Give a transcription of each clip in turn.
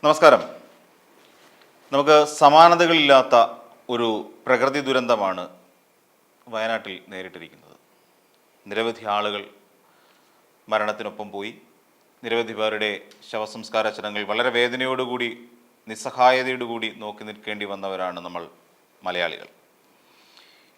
നമസ്കാരം. നമുക്ക് സമാനതകളില്ലാത്ത ഒരു പ്രകൃതി ദുരന്തമാണ് വയനാട്ടിൽ നേരിട്ടിരിക്കുന്നത്. നിരവധി ആളുകൾ മരണത്തിനൊപ്പം പോയി. നിരവധി പേരുടെ ശവസംസ്കാര ചടങ്ങുകൾ വളരെ വേദനയോടുകൂടി നിസ്സഹായതയോടുകൂടി നോക്കി നിൽക്കേണ്ടി വന്നവരാണ് നമ്മൾ മലയാളികൾ.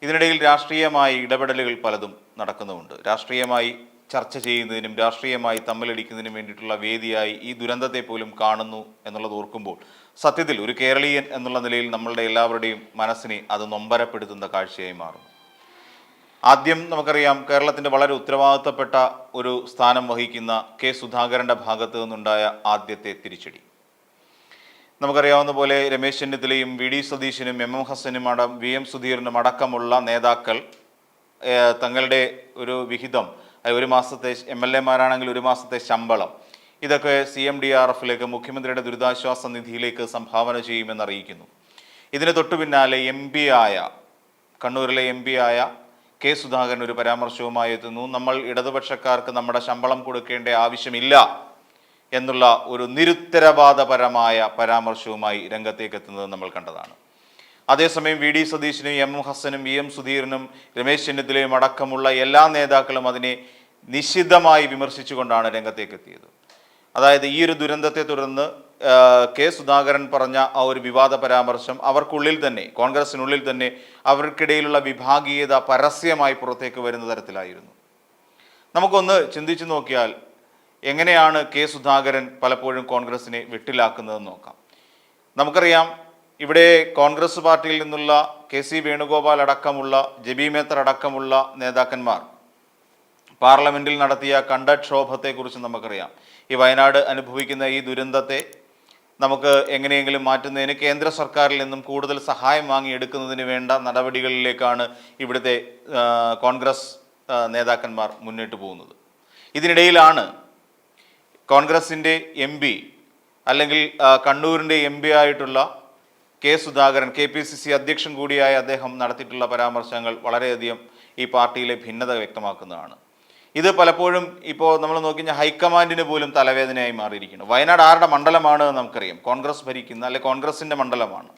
ഇതിനിടയിൽ രാഷ്ട്രീയമായി ഇടപെടലുകൾ പലതും നടക്കുന്നുമുണ്ട്. രാഷ്ട്രീയമായി ചർച്ച ചെയ്യുന്നതിനും രാഷ്ട്രീയമായി തമ്മിലടിക്കുന്നതിനും വേണ്ടിയിട്ടുള്ള വേദിയായി ഈ ദുരന്തത്തെ പോലും കാണുന്നു എന്നുള്ളത് ഓർക്കുമ്പോൾ സത്യത്തിൽ ഒരു കേരളീയൻ എന്നുള്ള നിലയിൽ നമ്മളുടെ എല്ലാവരുടെയും മനസ്സിനെ അത് നൊമ്പരപ്പെടുത്തുന്ന കാഴ്ചയായി മാറും. ആദ്യം നമുക്കറിയാം, കേരളത്തിൻ്റെ വളരെ ഉത്തരവാദിത്തപ്പെട്ട ഒരു സ്ഥാനം വഹിക്കുന്ന കെ സുധാകരൻ്റെ ഭാഗത്തു നിന്നുണ്ടായ ആദ്യത്തെ തിരിച്ചടി. നമുക്കറിയാവുന്ന പോലെ രമേശ് ചെന്നിത്തലയും വി ഡി സതീശനും എം എം ഹസനും വി എം സുധീറിനും അടക്കമുള്ള നേതാക്കൾ തങ്ങളുടെ ഒരു വിഹിതം, ഒരു മാസത്തെ MLA-മാരാണെങ്കിൽ ഒരു മാസത്തെ ശമ്പളം, ഇതൊക്കെ CMDRF-ലേക്ക് മുഖ്യമന്ത്രിയുടെ ദുരിതാശ്വാസ നിധിയിലേക്ക് സംഭാവന ചെയ്യുമെന്ന് അറിയിക്കുന്നു. ഇതിന് തൊട്ടു പിന്നാലെ കണ്ണൂരിലെ MP ആയ കെ സുധാകരൻ ഒരു പരാമർശവുമായി എത്തുന്നു. നമ്മൾ ഇടതുപക്ഷക്കാർക്ക് നമ്മുടെ ശമ്പളം കൊടുക്കേണ്ട ആവശ്യമില്ല എന്നുള്ള ഒരു നിരുത്തരവാദപരമായ പരാമർശവുമായി രംഗത്തേക്ക് എത്തുന്നത് നമ്മൾ കണ്ടതാണ്. അതേസമയം വി ഡി സതീശനും എം എം ഹസനും വി എം സുധീറിനും രമേശ് ചെന്നിത്തലയും അടക്കമുള്ള എല്ലാ നേതാക്കളും അതിനെ നിശിതമായി വിമർശിച്ചുകൊണ്ടാണ് രംഗത്തേക്ക് എത്തിയത്. അതായത് ഈ ഒരു ദുരന്തത്തെ തുടർന്ന് കെ സുധാകരൻ പറഞ്ഞ ആ ഒരു വിവാദ പരാമർശം അവർക്കുള്ളിൽ തന്നെ, കോൺഗ്രസിനുള്ളിൽ തന്നെ അവർക്കിടയിലുള്ള വിഭാഗീയത പരസ്യമായി പുറത്തേക്ക് വരുന്ന തരത്തിലായിരുന്നു. നമുക്കൊന്ന് ചിന്തിച്ചു നോക്കിയാൽ എങ്ങനെയാണ് കെ സുധാകരൻ പലപ്പോഴും കോൺഗ്രസിനെ വെട്ടിലാക്കുന്നതെന്ന് നോക്കാം. നമുക്കറിയാം, ഇവിടെ കോൺഗ്രസ് പാർട്ടിയിൽ നിന്നുള്ള KC വേണുഗോപാൽ അടക്കമുള്ള ജബി മേത്തർ അടക്കമുള്ള നേതാക്കന്മാർ പാർലമെന്റിൽ നടത്തിയ കണ്ടക്ഷോഭത്തെക്കുറിച്ച് നമുക്കറിയാം. ഈ വയനാട് അനുഭവിക്കുന്ന ഈ ദുരന്തത്തെ നമുക്ക് എങ്ങനെയെങ്കിലും മാറ്റുന്നതിന് കേന്ദ്ര സർക്കാരിൽ നിന്നും കൂടുതൽ സഹായം വാങ്ങിയെടുക്കുന്നതിന് വേണ്ട നടപടികളിലേക്കാണ് ഇവിടുത്തെ കോൺഗ്രസ് നേതാക്കന്മാർ മുന്നിട്ട് പോകുന്നത്. ഇതിനിടയിലാണ് കോൺഗ്രസിൻ്റെ MP അല്ലെങ്കിൽ കണ്ണൂരിൻ്റെ MP ആയിട്ടുള്ള കെ സുധാകരൻ, KPCC അധ്യക്ഷൻ കൂടിയായ അദ്ദേഹം നടത്തിയിട്ടുള്ള പരാമർശങ്ങൾ വളരെയധികം ഈ പാർട്ടിയിലെ ഭിന്നത വ്യക്തമാക്കുന്നതാണ്. ഇത് പലപ്പോഴും ഇപ്പോൾ നമ്മൾ നോക്കിക്കഴിഞ്ഞാൽ ഹൈക്കമാൻഡിന് പോലും തലവേദനയായി മാറിയിരിക്കുന്നു. വയനാട് ആരുടെ മണ്ഡലമാണ് നമുക്കറിയാം, കോൺഗ്രസ് ഭരിക്കുന്ന അല്ലെ കോൺഗ്രസിൻ്റെ മണ്ഡലമാണ്.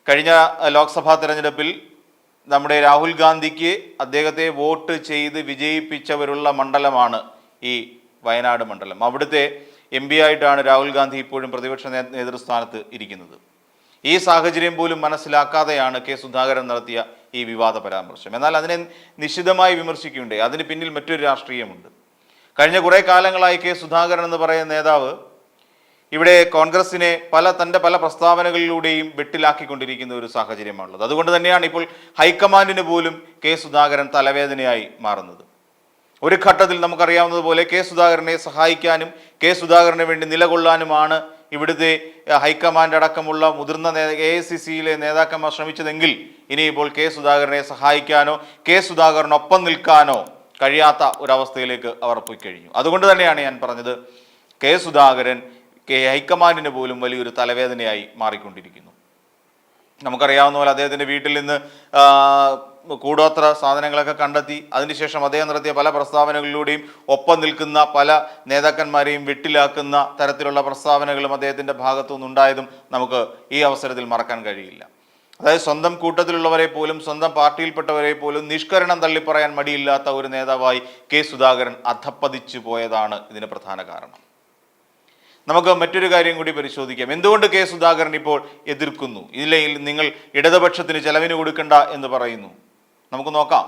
കഴിഞ്ഞ ലോക്സഭാ തെരഞ്ഞെടുപ്പിൽ നമ്മുടെ രാഹുൽ ഗാന്ധിക്ക് അദ്ദേഹത്തെ വോട്ട് ചെയ്ത് വിജയിപ്പിച്ചവരുള്ള മണ്ഡലമാണ് ഈ വയനാട് മണ്ഡലം. അവിടുത്തെ MP ആയിട്ടാണ് രാഹുൽ ഗാന്ധി ഇപ്പോഴും പ്രതിപക്ഷ നേതൃസ്ഥാനത്ത് ഇരിക്കുന്നത്. ഈ സാഹചര്യം പോലും മനസ്സിലാക്കാതെയാണ് കെ സുധാകരൻ നടത്തിയ ഈ വിവാദ പരാമർശം. എന്നാൽ അതിനെ നിശിതമായി വിമർശിക്കുകയുണ്ടായി. അതിന് പിന്നിൽ മറ്റൊരു രാഷ്ട്രീയമുണ്ട്. കഴിഞ്ഞ കുറേ കാലങ്ങളായി കെ സുധാകരൻ എന്ന് പറയുന്ന നേതാവ് ഇവിടെ കോൺഗ്രസിനെ തൻ്റെ പല പ്രസ്താവനകളിലൂടെയും വെട്ടിലാക്കിക്കൊണ്ടിരിക്കുന്ന ഒരു സാഹചര്യമാണുള്ളത്. അതുകൊണ്ട് തന്നെയാണ് ഇപ്പോൾ ഹൈക്കമാൻഡിന് പോലും കെ സുധാകരൻ തലവേദനയായി മാറുന്നത്. ഒരു ഘട്ടത്തിൽ നമുക്കറിയാവുന്നതുപോലെ കെ സുധാകരനെ സഹായിക്കാനും കെ സുധാകരന് വേണ്ടി നിലകൊള്ളാനുമാണ് ഇവിടുത്തെ ഹൈക്കമാൻഡ് അടക്കമുള്ള മുതിർന്ന AICC-യിലെ നേതാക്കന്മാർ ശ്രമിച്ചതെങ്കിൽ ഇനിയിപ്പോൾ കെ സുധാകരനെ സഹായിക്കാനോ കെ സുധാകരനൊപ്പം നിൽക്കാനോ കഴിയാത്ത ഒരവസ്ഥയിലേക്ക് അവർ പോയി കഴിഞ്ഞു. അതുകൊണ്ട് തന്നെയാണ് ഞാൻ പറഞ്ഞത്, കെ സുധാകരൻ ഹൈക്കമാൻഡിന് പോലും വലിയൊരു തലവേദനയായി മാറിക്കൊണ്ടിരിക്കുന്നു. നമുക്കറിയാവുന്ന പോലെ അദ്ദേഹത്തിൻ്റെ വീട്ടിൽ നിന്ന് കൂടോത്ര സാധനങ്ങളൊക്കെ കണ്ടെത്തി അതിനുശേഷം അദ്ദേഹം നടത്തിയ പല പ്രസ്താവനകളിലൂടെയും ഒപ്പം നിൽക്കുന്ന പല നേതാക്കന്മാരെയും വെട്ടിലാക്കുന്ന തരത്തിലുള്ള പ്രസ്താവനകളും അദ്ദേഹത്തിൻ്റെ ഭാഗത്തു നിന്നുണ്ടായതും നമുക്ക് ഈ അവസരത്തിൽ മറക്കാൻ കഴിയില്ല. അതായത് സ്വന്തം കൂട്ടത്തിലുള്ളവരെ പോലും സ്വന്തം പാർട്ടിയിൽപ്പെട്ടവരെ പോലും നിഷ്കരണം തള്ളിപ്പറയാൻ മടിയില്ലാത്ത ഒരു നേതാവായി കെ സുധാകരൻ അധപ്പതിച്ചു പോയതാണ് ഇതിന് പ്രധാന കാരണം. നമുക്ക് മറ്റൊരു കാര്യം കൂടി പരിശോധിക്കാം. എന്തുകൊണ്ട് കെ സുധാകരൻ ഇപ്പോൾ എതിർക്കുന്നു? ഇല്ലെങ്കിൽ നിങ്ങൾ ഇടതുപക്ഷത്തിന് ചെലവിന് കൊടുക്കണ്ട എന്ന് പറയുന്നു. നമുക്ക് നോക്കാം.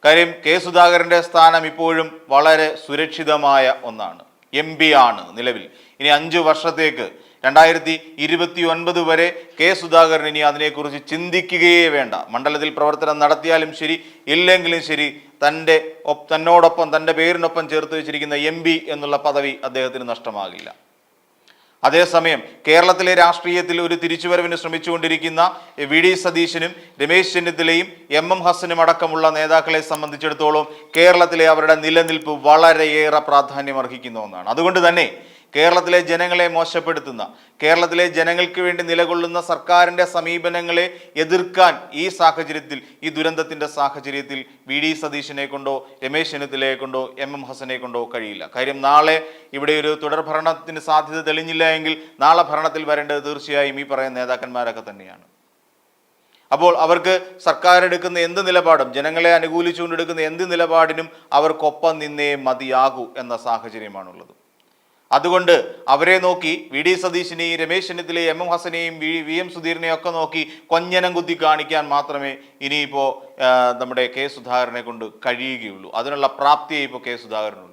കാര്യം, കെ സുധാകരൻ്റെ സ്ഥാനം ഇപ്പോഴും വളരെ സുരക്ഷിതമായ ഒന്നാണ്. MP ആണ് നിലവിൽ. ഇനി 5 വർഷത്തേക്ക് 2029 വരെ കെ സുധാകരൻ ഇനി അതിനെക്കുറിച്ച് ചിന്തിക്കുകയേ വേണ്ട. മണ്ഡലത്തിൽ പ്രവർത്തനം നടത്തിയാലും ശരി ഇല്ലെങ്കിലും ശരി തന്നോടൊപ്പം തൻ്റെ പേരിനൊപ്പം ചേർത്ത് വെച്ചിരിക്കുന്ന MP എന്നുള്ള പദവി അദ്ദേഹത്തിന് നഷ്ടമാകില്ല. അതേസമയം കേരളത്തിലെ രാഷ്ട്രീയത്തിൽ ഒരു തിരിച്ചുവരവിന് ശ്രമിച്ചുകൊണ്ടിരിക്കുന്ന വി ഡി സതീശനും രമേശ് ചെന്നിത്തലയും എം എം ഹസനും അടക്കമുള്ള നേതാക്കളെ സംബന്ധിച്ചിടത്തോളം കേരളത്തിലെ അവരുടെ നിലനിൽപ്പ് വളരെയേറെ പ്രാധാന്യം അർഹിക്കുന്ന ഒന്നാണ്. അതുകൊണ്ട് തന്നെ കേരളത്തിലെ ജനങ്ങളെ മോശപ്പെടുത്തുന്ന, കേരളത്തിലെ ജനങ്ങൾക്ക് വേണ്ടി നിലകൊള്ളുന്ന സർക്കാരിൻ്റെ സമീപനങ്ങളെ എതിർക്കാൻ ഈ സാഹചര്യത്തിൽ, ഈ ദുരന്തത്തിൻ്റെ സാഹചര്യത്തിൽ വി.ഡി. സതീശനെ കൊണ്ടോ രമേശ് ചെന്നിത്തലയെ കൊണ്ടോ എം ഹസനെ കൊണ്ടോ കഴിയില്ല. കാര്യം നാളെ ഇവിടെ ഒരു തുടർ ഭരണത്തിന് സാധ്യത തെളിഞ്ഞില്ല എങ്കിൽ നാളെ ഭരണത്തിൽ വരേണ്ടത് തീർച്ചയായും ഈ പറയുന്ന നേതാക്കന്മാരൊക്കെ തന്നെയാണ്. അപ്പോൾ അവർക്ക് സർക്കാർ എടുക്കുന്ന എന്ത് നിലപാടും, ജനങ്ങളെ അനുകൂലിച്ചുകൊണ്ടെടുക്കുന്ന എന്ത് നിലപാടിനും അവർക്കൊപ്പം നിന്നേ മതിയാകൂ എന്ന സാഹചര്യമാണുള്ളത്. അതുകൊണ്ട് അവരെ നോക്കി വി.ഡി. സതീശിനെയും രമേശ് ചെന്നിത്തലയും എം ഹസനെയും വി.എം. സുധീറിനെയും ഒക്കെ നോക്കി കൊഞ്ഞനം കുത്തി കാണിക്കാൻ മാത്രമേ ഇനിയിപ്പോൾ നമ്മുടെ കെ സുധാകരനെ കൊണ്ട് കഴിയുകയുള്ളൂ. അതിനുള്ള പ്രാപ്തിയെ ഇപ്പോൾ കെ സുധാകരനുള്ളൂ.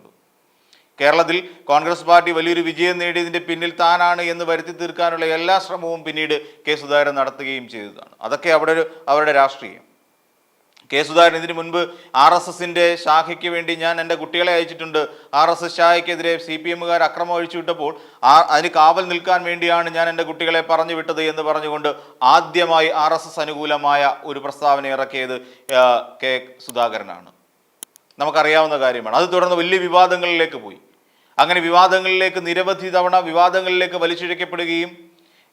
കേരളത്തിൽ കോൺഗ്രസ് പാർട്ടി വലിയൊരു വിജയം നേടിയതിൻ്റെ പിന്നിൽ താനാണ് എന്ന് വരുത്തി തീർക്കാനുള്ള എല്ലാ ശ്രമവും പിന്നീട് കെ സുധാകരൻ നടത്തുകയും ചെയ്തതാണ്. അതൊക്കെ അവരുടെ രാഷ്ട്രീയം. കെ സുധാകരൻ ഇതിനു മുൻപ് RSSന്റെ ശാഖയ്ക്ക് വേണ്ടി ഞാൻ എൻ്റെ കുട്ടികളെ അയച്ചിട്ടുണ്ട്, RSS ശാഖയ്ക്കെതിരെ CPMകാർ അക്രമം അഴിച്ചു വിട്ടപ്പോൾ അതിന് കാവൽ നിൽക്കാൻ വേണ്ടിയാണ് ഞാൻ എൻ്റെ കുട്ടികളെ പറഞ്ഞു വിട്ടത് എന്ന് പറഞ്ഞുകൊണ്ട് ആദ്യമായി RSS അനുകൂലമായ ഒരു പ്രസ്താവന ഇറക്കിയത് കെ സുധാകരനാണ്. നമുക്കറിയാവുന്ന കാര്യമാണ്. അത് തുടർന്ന് വലിയ വിവാദങ്ങളിലേക്ക് പോയി. അങ്ങനെ വിവാദങ്ങളിലേക്ക് നിരവധി തവണ വിവാദങ്ങളിലേക്ക് വലിച്ചിഴക്കപ്പെടുകയും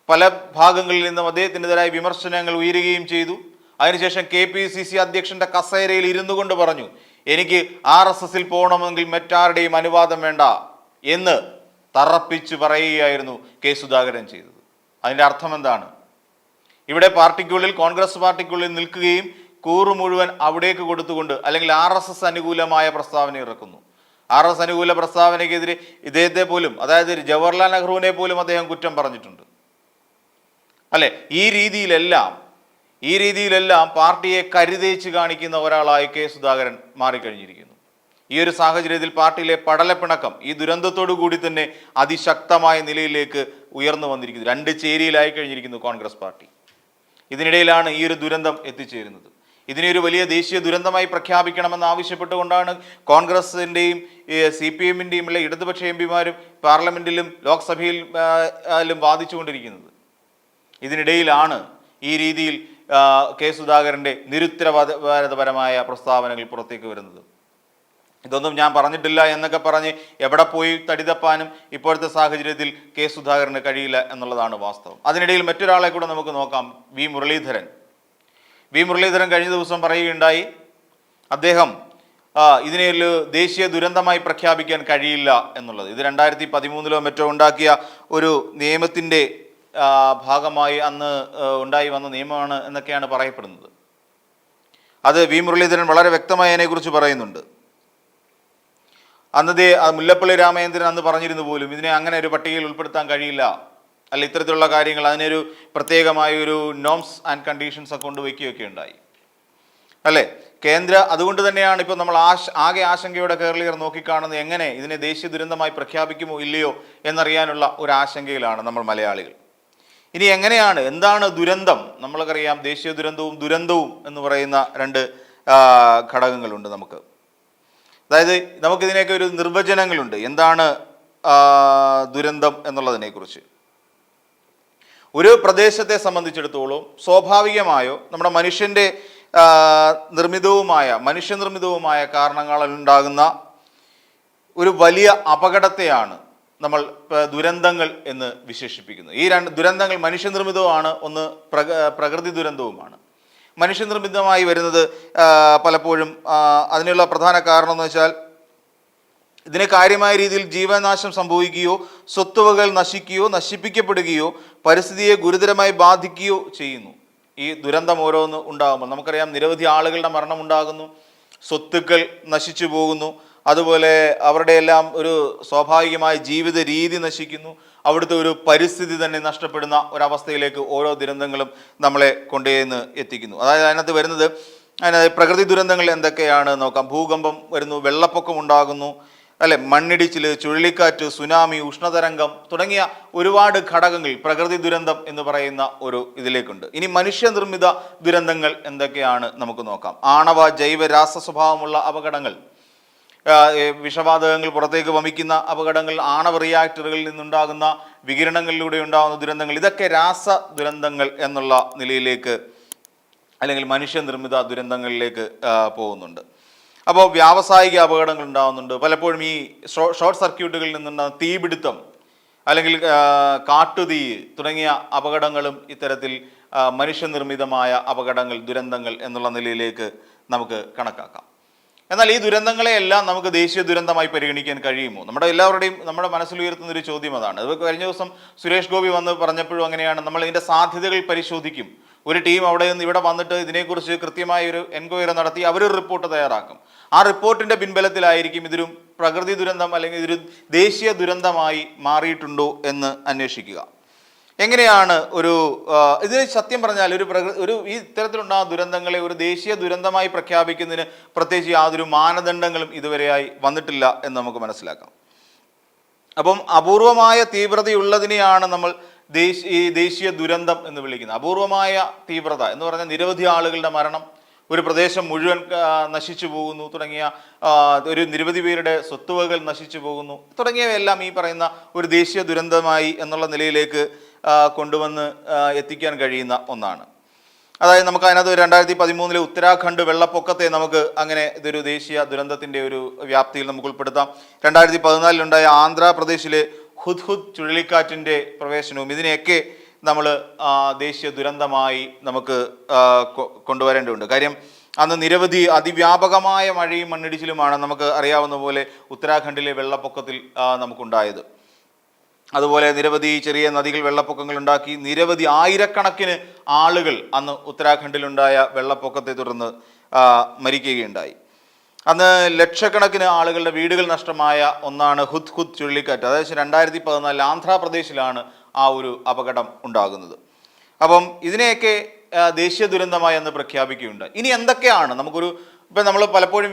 പല ഭാഗങ്ങളിൽ നിന്നും അദ്ദേഹത്തിനെതിരായ വിമർശനങ്ങൾ ഉയരുകയും ചെയ്തു. അതിനുശേഷം KPCC അധ്യക്ഷന്റെ കസേരയിൽ ഇരുന്നു കൊണ്ട് പറഞ്ഞു, എനിക്ക് RSSൽ പോകണമെങ്കിൽ മറ്റാരുടെയും അനുവാദം വേണ്ട എന്ന് തറപ്പിച്ചു പറയുകയായിരുന്നു കെ സുധാകരൻ ചെയ്തത്. അതിൻ്റെ അർത്ഥം എന്താണ്? ഇവിടെ പാർട്ടിക്കുള്ളിൽ, കോൺഗ്രസ് പാർട്ടിക്കുള്ളിൽ നിൽക്കുകയും കൂറു മുഴുവൻ അവിടേക്ക് കൊടുത്തുകൊണ്ട്, അല്ലെങ്കിൽ RSS അനുകൂലമായ പ്രസ്താവന ഇറക്കുന്നു. RSS അനുകൂല പ്രസ്താവനയ്ക്കെതിരെ ഇദ്ദേഹത്തെ പോലും, അതായത് ജവഹർലാൽ നെഹ്റുവിനെ പോലും അദ്ദേഹം കുറ്റം പറഞ്ഞിട്ടുണ്ട്. അല്ലെ, ഈ രീതിയിലെല്ലാം പാർട്ടിയെ കരുതേച്ച് കാണിക്കുന്ന ഒരാളായി കെ സുധാകരൻ മാറിക്കഴിഞ്ഞിരിക്കുന്നു. ഈ ഒരു സാഹചര്യത്തിൽ പാർട്ടിയിലെ പടലപ്പിണക്കം ഈ ദുരന്തത്തോടു കൂടി തന്നെ അതിശക്തമായ നിലയിലേക്ക് ഉയർന്നു വന്നിരിക്കുന്നു. രണ്ട് ചേരിയിലായി കഴിഞ്ഞിരിക്കുന്നു കോൺഗ്രസ് പാർട്ടി. ഇതിനിടയിലാണ് ഈ ഒരു ദുരന്തം എത്തിച്ചേരുന്നത്. ഇതിനെ ഒരു വലിയ ദേശീയ ദുരന്തമായി പ്രഖ്യാപിക്കണമെന്ന് ആവശ്യപ്പെട്ടുകൊണ്ടാണ് കോൺഗ്രസിൻ്റെയും CPMൻ്റെയും ഇടതുപക്ഷ എംപിമാരും പാർലമെന്റിലും ലോക്സഭയിലും വാദിച്ചുകൊണ്ടിരിക്കുന്നത്. ഇതിനിടയിലാണ് ഈ രീതിയിൽ കെ സുധാകരൻ്റെ നിരുത്തരവാദപരമായ പ്രസ്താവനകൾ പുറത്തേക്ക് വരുന്നത്. ഇതൊന്നും ഞാൻ പറഞ്ഞിട്ടില്ല എന്നൊക്കെ പറഞ്ഞ് എവിടെ പോയി തടിതപ്പാനും ഇപ്പോഴത്തെ സാഹചര്യത്തിൽ കെ സുധാകരന് കഴിയില്ല എന്നുള്ളതാണ് വാസ്തവം. അതിനിടയിൽ മറ്റൊരാളെ കൂടെ നമുക്ക് നോക്കാം, വി മുരളീധരൻ കഴിഞ്ഞ ദിവസം പറയുകയുണ്ടായി, അദ്ദേഹം ഇതിനെ ഒരു ദേശീയ ദുരന്തമായി പ്രഖ്യാപിക്കാൻ കഴിയില്ല എന്നുള്ളത്. ഇത് 2013 മറ്റോ ഉണ്ടാക്കിയ ഒരു നിയമത്തിൻ്റെ ഭാഗമായി അന്ന് ഉണ്ടായി വന്ന നിയമമാണ് എന്നൊക്കെയാണ് പറയപ്പെടുന്നത്. അത് വി മുരളീധരൻ വളരെ വ്യക്തമായി അതിനെക്കുറിച്ച് പറയുന്നുണ്ട്. അന്നത്തെ മുല്ലപ്പള്ളി രാമചന്ദ്രൻ അന്ന് പറഞ്ഞിരുന്നു പോലും ഇതിനെ അങ്ങനെ ഒരു പട്ടികയിൽ ഉൾപ്പെടുത്താൻ കഴിയില്ല, അല്ല ഇത്തരത്തിലുള്ള കാര്യങ്ങൾ അതിനൊരു പ്രത്യേകമായ ഒരു നോംസ് ആൻഡ് കണ്ടീഷൻസ് ഒക്കെ കൊണ്ടുവയ്ക്കുകയൊക്കെ ഉണ്ടായി അല്ലേ. അതുകൊണ്ട് തന്നെയാണ് ഇപ്പോൾ നമ്മൾ ആകെ ആശങ്കയോടെ കേരളീയർ നോക്കിക്കാണുന്നത്, എങ്ങനെ ഇതിനെ ദേശീയ ദുരന്തമായി പ്രഖ്യാപിക്കുമോ ഇല്ലയോ എന്നറിയാനുള്ള ഒരു ആശങ്കയിലാണ് നമ്മൾ മലയാളികൾ. ഇനി എന്താണ് ദുരന്തം? നമ്മൾക്കറിയാം, ദേശീയ ദുരന്തവും എന്ന് പറയുന്ന രണ്ട് ഘടകങ്ങളുണ്ട് നമുക്ക്. അതായത് നമുക്കിതിനെയൊക്കെ ഒരു നിർവചനങ്ങളുണ്ട്, എന്താണ് ദുരന്തം എന്നുള്ളതിനെക്കുറിച്ച്. ഒരു പ്രദേശത്തെ സംബന്ധിച്ചിടത്തോളം സ്വാഭാവികമായോ നമ്മുടെ മനുഷ്യനിർമ്മിതവുമായ കാരണങ്ങളാൽ ഉണ്ടാകുന്ന ഒരു വലിയ അപകടത്തെയാണ് നമ്മൾ ദുരന്തങ്ങൾ എന്ന് വിശേഷിപ്പിക്കുന്നത്. ഈ രണ്ട് ദുരന്തങ്ങൾ മനുഷ്യനിർമ്മിതവുമാണ്, ഒന്ന് പ്രകൃതി ദുരന്തവുമാണ്. മനുഷ്യനിർമ്മിതമായി വരുന്നത് പലപ്പോഴും അതിനുള്ള പ്രധാന കാരണം എന്ന് വെച്ചാൽ ഇതിന് കാര്യമായ രീതിയിൽ ജീവനാശം സംഭവിക്കുകയോ സ്വത്തുവകൾ നശിക്കുകയോ നശിപ്പിക്കപ്പെടുകയോ പരിസ്ഥിതിയെ ഗുരുതരമായി ബാധിക്കുകയോ ചെയ്യുന്നു. ഈ ദുരന്തം ഓരോന്ന് ഉണ്ടാകുമ്പോൾ നമുക്കറിയാം, നിരവധി ആളുകളുടെ മരണം ഉണ്ടാകുന്നു, സ്വത്തുക്കൾ നശിച്ചു പോകുന്നു, അതുപോലെ അവരുടെ എല്ലാം ഒരു സ്വാഭാവികമായ ജീവിത രീതി നശിക്കുന്നു, അവിടുത്തെ ഒരു പരിസ്ഥിതി തന്നെ നഷ്ടപ്പെടുന്ന ഒരവസ്ഥയിലേക്ക് ഓരോ ദുരന്തങ്ങളും നമ്മളെ കൊണ്ടുചെന്ന് എത്തിക്കുന്നു. അതായത് അതിനകത്ത് വരുന്നത് പ്രകൃതി ദുരന്തങ്ങൾ എന്തൊക്കെയാണ് നോക്കാം. ഭൂകമ്പം വരുന്നു, വെള്ളപ്പൊക്കം ഉണ്ടാകുന്നു, അല്ലെ, മണ്ണിടിച്ചിൽ, ചുഴലിക്കാറ്റ്, സുനാമി, ഉഷ്ണതരംഗം തുടങ്ങിയ ഒരുപാട് ഘടകങ്ങൾ പ്രകൃതി ദുരന്തം എന്ന് പറയുന്ന ഒരു ഇതിലേക്കുണ്ട്. ഇനി മനുഷ്യനിർമ്മിത ദുരന്തങ്ങൾ എന്തൊക്കെയാണ് നമുക്ക് നോക്കാം. ആണവ ജൈവ രാസ സ്വഭാവമുള്ള അപകടങ്ങൾ, വിഷവാതകങ്ങൾ പുറത്തേക്ക് വമിക്കുന്ന അപകടങ്ങൾ, ആണവ റിയാക്ടറുകളിൽ നിന്നുണ്ടാകുന്ന വികിരണങ്ങളിലൂടെ ഉണ്ടാകുന്ന ദുരന്തങ്ങൾ, ഇതൊക്കെ രാസ ദുരന്തങ്ങൾ എന്നുള്ള നിലയിലേക്ക് അല്ലെങ്കിൽ മനുഷ്യനിർമ്മിത ദുരന്തങ്ങളിലേക്ക് പോകുന്നുണ്ട്. അപ്പോൾ വ്യാവസായിക അപകടങ്ങൾ ഉണ്ടാകുന്നുണ്ട്. പലപ്പോഴും ഈ ഷോർട്ട് സർക്യൂട്ടുകളിൽ നിന്നുണ്ടാകുന്ന തീപിടുത്തം, അല്ലെങ്കിൽ കാട്ടുതീ തുടങ്ങിയ അപകടങ്ങളും ഇത്തരത്തിൽ മനുഷ്യനിർമ്മിതമായ അപകടങ്ങൾ, ദുരന്തങ്ങൾ എന്നുള്ള നിലയിലേക്ക് നമുക്ക് കണക്കാക്കാം. എന്നാൽ ഈ ദുരന്തങ്ങളെയെല്ലാം നമുക്ക് ദേശീയ ദുരന്തമായി പരിഗണിക്കാൻ കഴിയുമോ? നമ്മുടെ മനസ്സിലുയർത്തുന്ന ഒരു ചോദ്യം അതാണ്. അത് കഴിഞ്ഞ ദിവസം സുരേഷ് ഗോപി വന്ന് പറഞ്ഞപ്പോഴും അങ്ങനെയാണ്. നമ്മൾ ഇതിൻ്റെ സാധ്യതകൾ പരിശോധിക്കും. ഒരു ടീം അവിടെ നിന്ന് ഇവിടെ വന്നിട്ട് ഇതിനെക്കുറിച്ച് കൃത്യമായ ഒരു എൻക്വയറി നടത്തി അവരൊരു റിപ്പോർട്ട് തയ്യാറാക്കും. ആ റിപ്പോർട്ടിൻ്റെ പിൻബലത്തിലായിരിക്കും ഇതൊരു പ്രകൃതി ദുരന്തം അല്ലെങ്കിൽ ഇതൊരു ദേശീയ ദുരന്തമായി മാറിയിട്ടുണ്ടോ എന്ന് അന്വേഷിക്കുക. എങ്ങനെയാണ് ഇതിന് സത്യം പറഞ്ഞാൽ ഈ ഇത്തരത്തിലുണ്ടാകുന്ന ദുരന്തങ്ങളെ ഒരു ദേശീയ ദുരന്തമായി പ്രഖ്യാപിക്കുന്നതിന് പ്രത്യേകിച്ച് യാതൊരു മാനദണ്ഡങ്ങളും ഇതുവരെയായി വന്നിട്ടില്ല എന്ന് നമുക്ക് മനസ്സിലാക്കാം. അപ്പം അപൂർവമായ തീവ്രതയുള്ളതിനെയാണ് നമ്മൾ ദേശീയ ദുരന്തം എന്ന് വിളിക്കുന്നത്. അപൂർവമായ തീവ്രത എന്ന് പറഞ്ഞാൽ നിരവധി ആളുകളുടെ മരണം, ഒരു പ്രദേശം മുഴുവൻ നശിച്ചു പോകുന്നു തുടങ്ങിയ ഒരു നിരവധി പേരുടെ സ്വത്തുവകൾ നശിച്ചു പോകുന്നു തുടങ്ങിയവയെല്ലാം ഈ പറയുന്ന ഒരു ദേശീയ ദുരന്തമായി എന്നുള്ള നിലയിലേക്ക് കൊണ്ടുവന്ന് എത്തിക്കാൻ കഴിയുന്ന ഒന്നാണ്. അതായത് നമുക്ക് അതിനകത്ത് 2013 ഉത്തരാഖണ്ഡ് വെള്ളപ്പൊക്കത്തെ നമുക്ക് അങ്ങനെ ഇതൊരു ദേശീയ ദുരന്തത്തിൻ്റെ ഒരു വ്യാപ്തിയിൽ നമുക്ക് ഉൾപ്പെടുത്താം. 2014 ആന്ധ്രാപ്രദേശിലെ ഹുദ്ഹുദ് ചുഴലിക്കാറ്റിൻ്റെ പ്രവേശനവും ഇതിനെയൊക്കെ നമ്മൾ ദേശീയ ദുരന്തമായി നമുക്ക് കൊണ്ടുവരേണ്ടതുണ്ട്. കാര്യം അന്ന് നിരവധി അതിവ്യാപകമായ മഴയും മണ്ണിടിച്ചിലുമാണ് നമുക്ക് അറിയാവുന്ന പോലെ ഉത്തരാഖണ്ഡിലെ വെള്ളപ്പൊക്കത്തിൽ നമുക്കുണ്ടായത്. അതുപോലെ നിരവധി ചെറിയ നദികൾ വെള്ളപ്പൊക്കങ്ങൾ ഉണ്ടാക്കി നിരവധി ആയിരക്കണക്കിന് ആളുകൾ അന്ന് ഉത്തരാഖണ്ഡിലുണ്ടായ വെള്ളപ്പൊക്കത്തെ തുടർന്ന് മരിക്കുകയുണ്ടായി. അന്ന് ലക്ഷക്കണക്കിന് ആളുകളുടെ വീടുകൾ നഷ്ടമായ ഒന്നാണ് ഹുദ്ഹുദ് ചുഴലിക്കാറ്റ്. അതായത് 2014 ആന്ധ്രാപ്രദേശിലാണ് ആ ഒരു അപകടം ഉണ്ടാകുന്നത്. അപ്പം ഇതിനെയൊക്കെ ദേശീയ ദുരന്തമായി അന്ന് പ്രഖ്യാപിക്കുകയുണ്ടായി. ഇനി എന്തൊക്കെയാണ് ഇപ്പം നമ്മൾ പലപ്പോഴും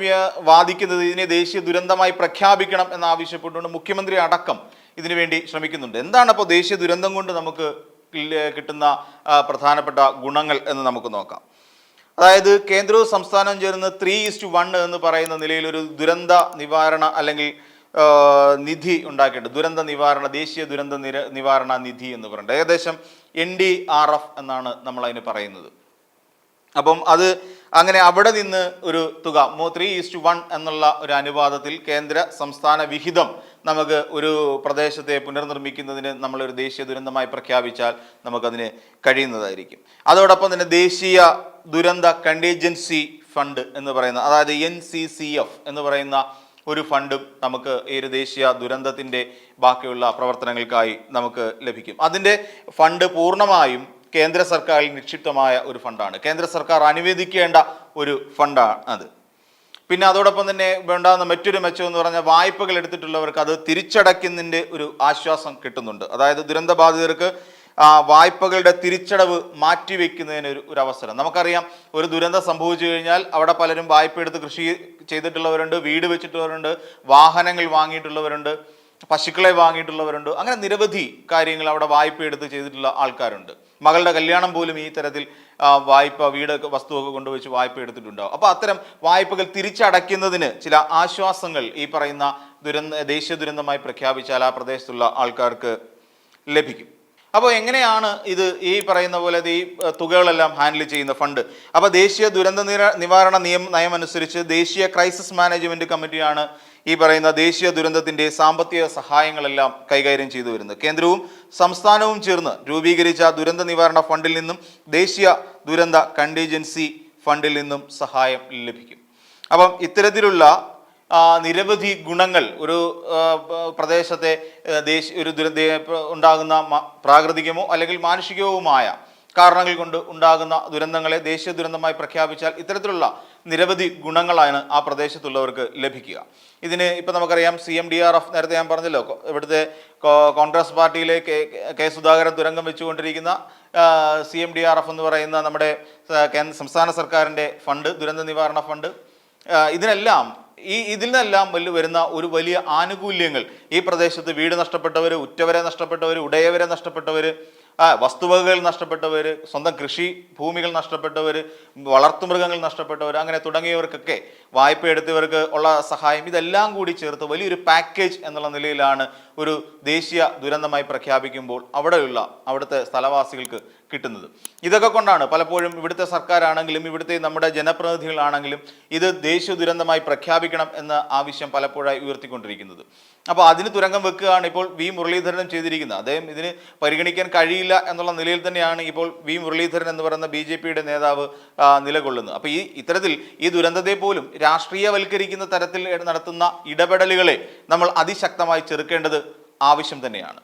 വാദിക്കുന്നത് ഇതിനെ ദേശീയ ദുരന്തമായി പ്രഖ്യാപിക്കണം എന്നാവശ്യപ്പെട്ടുകൊണ്ട് മുഖ്യമന്ത്രി അടക്കം ഇതിനുവേണ്ടി ശ്രമിക്കുന്നുണ്ട്. എന്താണ് അപ്പോൾ ദേശീയ ദുരന്തം കൊണ്ട് നമുക്ക് കിട്ടുന്ന പ്രധാനപ്പെട്ട ഗുണങ്ങൾ എന്ന് നമുക്ക് നോക്കാം. അതായത് കേന്ദ്രവും സംസ്ഥാനവും ചേർന്ന് 3:1 എന്ന് പറയുന്ന നിലയിൽ ഒരു ദുരന്ത നിവാരണ അല്ലെങ്കിൽ നിധി ഉണ്ടാക്കിയിട്ടുണ്ട്. ദേശീയ ദുരന്ത നിവാരണ നിധി എന്ന് പറയുന്നത് ഏകദേശം NDRF എന്നാണ് നമ്മൾ അതിന് പറയുന്നത്. അപ്പം അത് അങ്ങനെ അവിടെ നിന്ന് ഒരു തുക 3:1 എന്നുള്ള ഒരു അനുപാതത്തിൽ കേന്ദ്ര സംസ്ഥാന വിഹിതം നമുക്ക് ഒരു പ്രദേശത്തെ പുനർനിർമ്മിക്കുന്നതിന് നമ്മളൊരു ദേശീയ ദുരന്തമായി പ്രഖ്യാപിച്ചാൽ നമുക്കതിന് കഴിയുന്നതായിരിക്കും. അതോടൊപ്പം തന്നെ ദേശീയ ദുരന്ത കണ്ടിൻജൻസി ഫണ്ട് എന്ന് പറയുന്ന, അതായത് NCCF എന്ന് പറയുന്ന ഒരു ഫണ്ടും നമുക്ക് ഈ ഒരു ദേശീയ ദുരന്തത്തിൻ്റെ ബാക്കിയുള്ള പ്രവർത്തനങ്ങൾക്കായി നമുക്ക് ലഭിക്കും. അതിൻ്റെ ഫണ്ട് പൂർണ്ണമായും കേന്ദ്ര സർക്കാരിൽ നിക്ഷിപ്തമായ ഒരു ഫണ്ടാണ്. കേന്ദ്ര സർക്കാർ അനുവദിക്കേണ്ട ഒരു ഫണ്ടാണ് അത്. പിന്നെ അതോടൊപ്പം തന്നെ ഉണ്ടാകുന്ന മറ്റൊരു മെച്ചം എന്ന് പറഞ്ഞാൽ വായ്പകൾ എടുത്തിട്ടുള്ളവർക്ക് അത് തിരിച്ചടയ്ക്കുന്നതിൻ്റെ ഒരു ആശ്വാസം കിട്ടുന്നുണ്ട്. അതായത് ദുരന്ത ബാധിതർക്ക് വായ്പകളുടെ തിരിച്ചടവ് മാറ്റിവെക്കുന്നതിന് ഒരു അവസരം. നമുക്കറിയാം, ഒരു ദുരന്തം സംഭവിച്ചു കഴിഞ്ഞാൽ അവിടെ പലരും വായ്പ എടുത്ത് കൃഷി ചെയ്തിട്ടുള്ളവരുണ്ട്, വീട് വെച്ചിട്ടുള്ളവരുണ്ട്, വാഹനങ്ങൾ വാങ്ങിയിട്ടുള്ളവരുണ്ട്, പശുക്കളെ വാങ്ങിയിട്ടുള്ളവരുണ്ട്. അങ്ങനെ നിരവധി കാര്യങ്ങൾ അവിടെ വായ്പ എടുത്ത് ചെയ്തിട്ടുള്ള ആൾക്കാരുണ്ട്. മകളുടെ കല്യാണം പോലും ഈ തരത്തിൽ വായ്പ, വീടൊക്കെ വസ്തുവൊക്കെ കൊണ്ടുവച്ച് വായ്പ എടുത്തിട്ടുണ്ടാവും. അപ്പോൾ അത്തരം വായ്പകൾ തിരിച്ചടയ്ക്കുന്നതിന് ചില ആശ്വാസങ്ങൾ ഈ പറയുന്ന ദേശീയ ദുരന്തമായി പ്രഖ്യാപിച്ചാൽ ആ പ്രദേശത്തുള്ള ആൾക്കാർക്ക് ലഭിക്കും. അപ്പോൾ എങ്ങനെയാണ് ഇത് ഈ പറയുന്ന പോലെ ഈ തുകകളെല്ലാം ഹാൻഡിൽ ചെയ്യുന്ന ഫണ്ട്? അപ്പോൾ ദേശീയ ദുരന്ത നിവാരണ നയം അനുസരിച്ച് ദേശീയ ക്രൈസിസ് മാനേജ്മെൻറ്റ് കമ്മിറ്റിയാണ് ഈ പറയുന്ന ദേശീയ ദുരന്തത്തിൻ്റെ സാമ്പത്തിക സഹായങ്ങളെല്ലാം കൈകാര്യം ചെയ്തു വരുന്നത്. കേന്ദ്രവും സംസ്ഥാനവും ചേർന്ന് രൂപീകരിച്ച ദുരന്ത നിവാരണ ഫണ്ടിൽ നിന്നും ദേശീയ ദുരന്ത കണ്ടിൻജൻസി ഫണ്ടിൽ നിന്നും സഹായം ലഭിക്കും. അപ്പം ഇത്തരത്തിലുള്ള നിരവധി ഗുണങ്ങൾ ഒരു പ്രദേശത്തെ ഉണ്ടാകുന്ന പ്രാകൃതികമോ അല്ലെങ്കിൽ മാനുഷികവുമായ കാരണങ്ങൾ കൊണ്ട് ഉണ്ടാകുന്ന ദുരന്തങ്ങളെ ദേശീയ ദുരന്തമായി പ്രഖ്യാപിച്ചാൽ ഇത്തരത്തിലുള്ള നിരവധി ഗുണങ്ങളാണ് ആ പ്രദേശത്തുള്ളവർക്ക് ലഭിക്കുക. ഇതിന് ഇപ്പം നമുക്കറിയാം, CMDRF നേരത്തെ ഞാൻ പറഞ്ഞല്ലോ, ഇവിടുത്തെ കോൺഗ്രസ് പാർട്ടിയിലെ കെ സുധാകരൻ തുരങ്കം വെച്ചുകൊണ്ടിരിക്കുന്ന CMDRF എന്ന് പറയുന്ന നമ്മുടെ സംസ്ഥാന സർക്കാരിൻ്റെ ഫണ്ട്, ദുരന്ത നിവാരണ ഫണ്ട്, ഇതിൽ നിന്നെല്ലാം വരുന്ന ഒരു വലിയ ആനുകൂല്യങ്ങൾ ഈ പ്രദേശത്ത് വീട് നഷ്ടപ്പെട്ടവർ, ഉറ്റവരെ നഷ്ടപ്പെട്ടവർ, ഉടയവരെ നഷ്ടപ്പെട്ടവർ, വസ്തുവകകൾ നഷ്ടപ്പെട്ടവർ, സ്വന്തം കൃഷി ഭൂമികൾ നഷ്ടപ്പെട്ടവർ, വളർത്തുമൃഗങ്ങൾ നഷ്ടപ്പെട്ടവർ, അങ്ങനെ തുടങ്ങിയവർക്കൊക്കെ വായ്പ എടുത്തവർക്ക് ഉള്ള സഹായം, ഇതെല്ലാം കൂടി ചേർത്ത് വലിയൊരു പാക്കേജ് എന്നുള്ള നിലയിലാണ് ഒരു ദേശീയ ദുരന്തമായി പ്രഖ്യാപിക്കുമ്പോൾ അവിടുത്തെ സ്ഥലവാസികൾക്ക് കിട്ടുന്നത്. ഇതൊക്കെ കൊണ്ടാണ് പലപ്പോഴും ഇവിടുത്തെ സർക്കാരാണെങ്കിലും ഇവിടുത്തെ നമ്മുടെ ജനപ്രതിനിധികളാണെങ്കിലും ഇത് ദേശീയ ദുരന്തമായി പ്രഖ്യാപിക്കണം എന്ന ആവശ്യം പലപ്പോഴായി ഉയർത്തിക്കൊണ്ടിരിക്കുന്നത്. അപ്പോൾ അതിന് തുരങ്കം വെക്കുകയാണ് ഇപ്പോൾ വി മുരളീധരനും ചെയ്തിരിക്കുന്നത്. അദ്ദേഹം ഇതിന് പരിഗണിക്കാൻ കഴിയില്ല എന്നുള്ള നിലയിൽ തന്നെയാണ് ഇപ്പോൾ വി മുരളീധരൻ എന്ന് പറയുന്ന BJPയുടെ നേതാവ് നിലകൊള്ളുന്നത്. അപ്പോൾ ഇത്തരത്തിൽ ഈ ദുരന്തത്തെ പോലും രാഷ്ട്രീയവൽക്കരിക്കുന്ന തരത്തിൽ നടത്തുന്ന ഇടപെടലുകളെ നമ്മൾ അതിശക്തമായി ചെറുക്കേണ്ടത് ആവശ്യം തന്നെയാണ്.